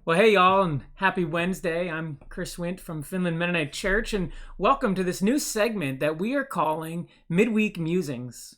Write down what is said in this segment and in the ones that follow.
Well, hey, y'all, and happy Wednesday. I'm Chris Wint from Finland Mennonite Church, and welcome to this new segment that we are calling Midweek Musings.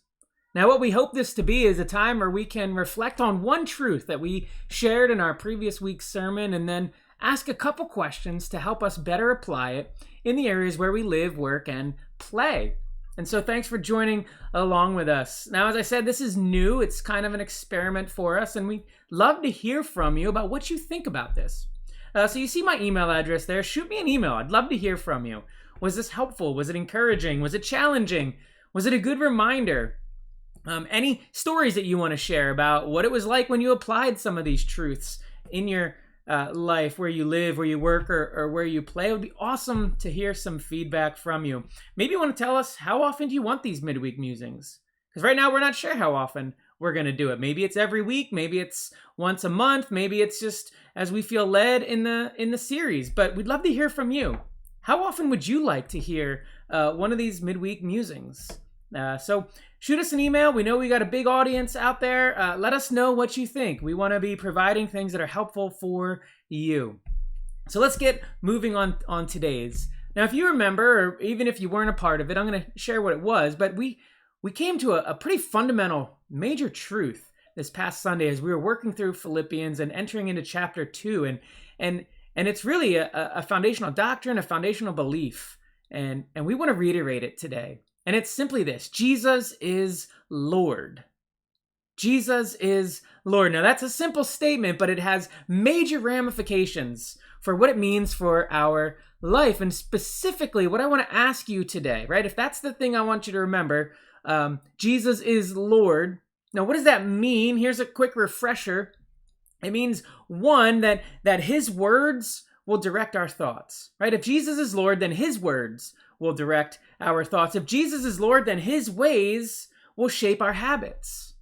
Now, what we hope this to be is a time where we can reflect on one truth that we shared in our previous week's sermon and then ask a couple questions to help us better apply it in the areas where we live, work, and play. And so thanks for joining along with us. Now, as I said, this is new. It's kind of an experiment for us, and we love to hear from you about what you think about this. So you see my email address there. Shoot me an email. I'd love to hear from you. Was this helpful? Was it encouraging? Was it challenging? Was it a good reminder? Any stories that you want to share about what it was like when you applied some of these truths in your life, where you live, where you work, or where you play. It would be awesome to hear some feedback from you. Maybe you want to tell us, how often do you want these midweek musings? Because right now we're not sure how often we're going to do it. Maybe it's every week, maybe it's once a month, maybe it's just as we feel led in the series. But we'd love to hear from you. How often would you like to hear one of these midweek musings? So shoot us an email. We know we got a big audience out there. Let us know what you think. We want to be providing things that are helpful for you. So let's get moving on today's. Now, if you remember, or even if you weren't a part of it, I'm going to share what it was. But we came to a pretty fundamental, major truth this past Sunday as we were working through Philippians and entering into chapter 2. And it's really a foundational doctrine, a foundational belief. And we want to reiterate it today. And it's simply this: Jesus is Lord. Jesus is Lord. Now, that's a simple statement, but it has major ramifications for what it means for our life. And specifically, what I want to ask you today, right? If that's the thing I want you to remember, Jesus is Lord. Now, what does that mean? Here's a quick refresher. It means, one, that his words will direct our thoughts, right? If Jesus is Lord, then his words will direct our thoughts. If Jesus is Lord, then his ways will shape our habits,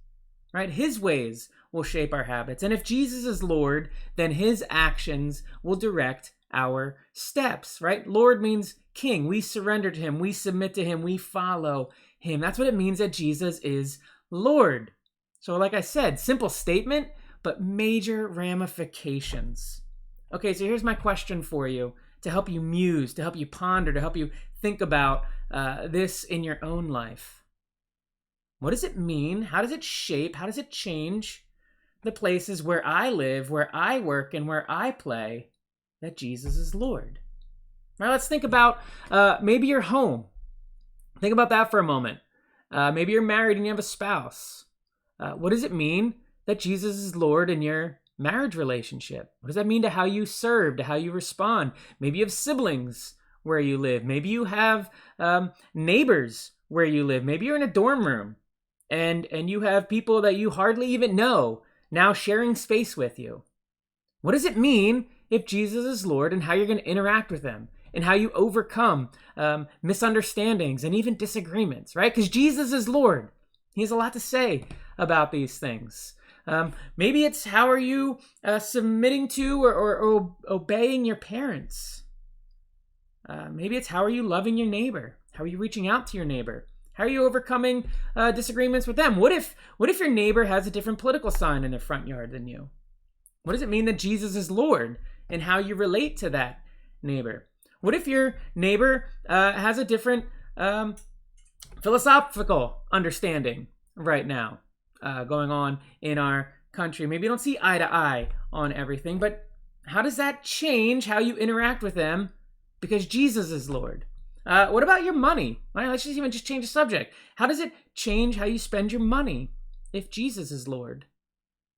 right? His ways will shape our habits. And if Jesus is Lord, then his actions will direct our steps, right? Lord means king. We surrender to him. We submit to him. We follow him. That's what it means that Jesus is Lord. So like I said, simple statement, but major ramifications. Okay, so here's my question for you to help you muse, to help you ponder, to help you think about this in your own life. What does it mean? How does it shape? How does it change the places where I live, where I work, and where I play that Jesus is Lord? Now let's think about maybe your home. Think about that for a moment. Maybe you're married and you have a spouse. What does it mean that Jesus is Lord in your marriage relationship? What does that mean to how you serve, to how you respond? Maybe you have siblings where you live. Maybe you have neighbors where you live. Maybe you're in a dorm room and you have people that you hardly even know now sharing space with you. What does it mean if Jesus is Lord and how you're going to interact with him and how you overcome misunderstandings and even disagreements, right? Because Jesus is Lord. He has a lot to say about these things. Maybe it's how are you submitting to or obeying your parents? Maybe it's how are you loving your neighbor? How are you reaching out to your neighbor? How are you overcoming disagreements with them? What if your neighbor has a different political sign in their front yard than you? What does it mean that Jesus is Lord and how you relate to that neighbor? What if your neighbor has a different philosophical understanding right now going on in our country? Maybe you don't see eye to eye on everything, but how does that change how you interact with them because Jesus is Lord? What about your money? Right, let's just change the subject. How does it change how you spend your money if Jesus is Lord?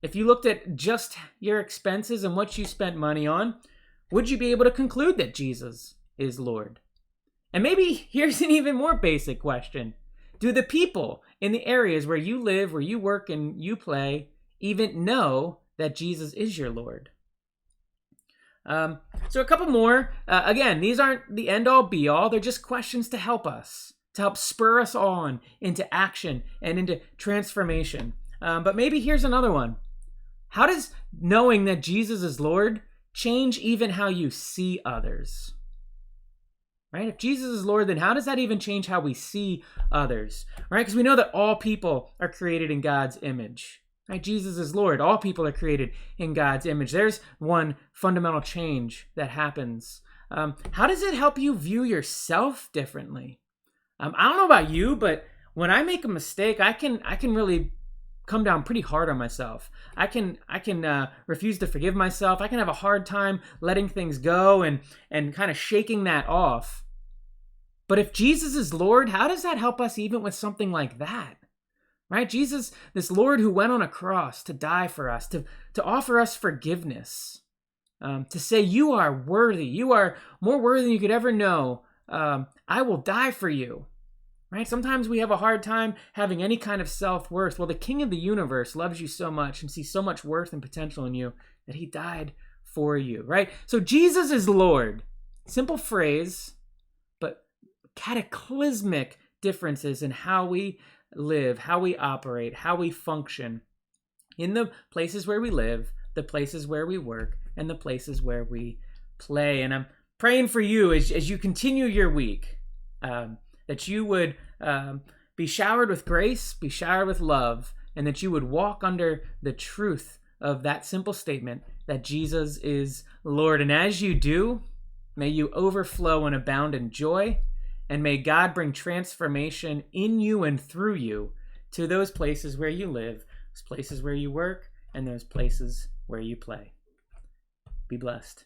If you looked at just your expenses and what you spent money on, would you be able to conclude that Jesus is Lord? And maybe here's an even more basic question. Do the people in the areas where you live, where you work, and you play even know that Jesus is your Lord? So a couple more. Again, these aren't the end-all, be-all. They're just questions to help us, to help spur us on into action and into transformation. But maybe here's another one. How does knowing that Jesus is Lord change even how you see others? Right? If Jesus is Lord, then how does that even change how we see others? Right? Because we know that all people are created in God's image. Right? Jesus is Lord. All people are created in God's image. There's one fundamental change that happens. How does it help you view yourself differently? I don't know about you, but when I make a mistake, I can really come down pretty hard on myself. I can refuse to forgive myself. I can have a hard time letting things go and kind of shaking that off. But if Jesus is Lord, how does that help us even with something like that? Right? Jesus, this Lord who went on a cross to die for us, to offer us forgiveness, to say you are worthy, you are more worthy than you could ever know. I will die for you. Right? Sometimes we have a hard time having any kind of self-worth. Well, the King of the universe loves you so much and sees so much worth and potential in you that he died for you, right? So Jesus is Lord. Simple phrase, but cataclysmic differences in how we live, how we operate, how we function in the places where we live, the places where we work, and the places where we play. And I'm praying for you as you continue your week, that you would be showered with grace, be showered with love, and that you would walk under the truth of that simple statement that Jesus is Lord. And as you do, may you overflow and abound in joy, and may God bring transformation in you and through you to those places where you live, those places where you work, and those places where you play. Be blessed.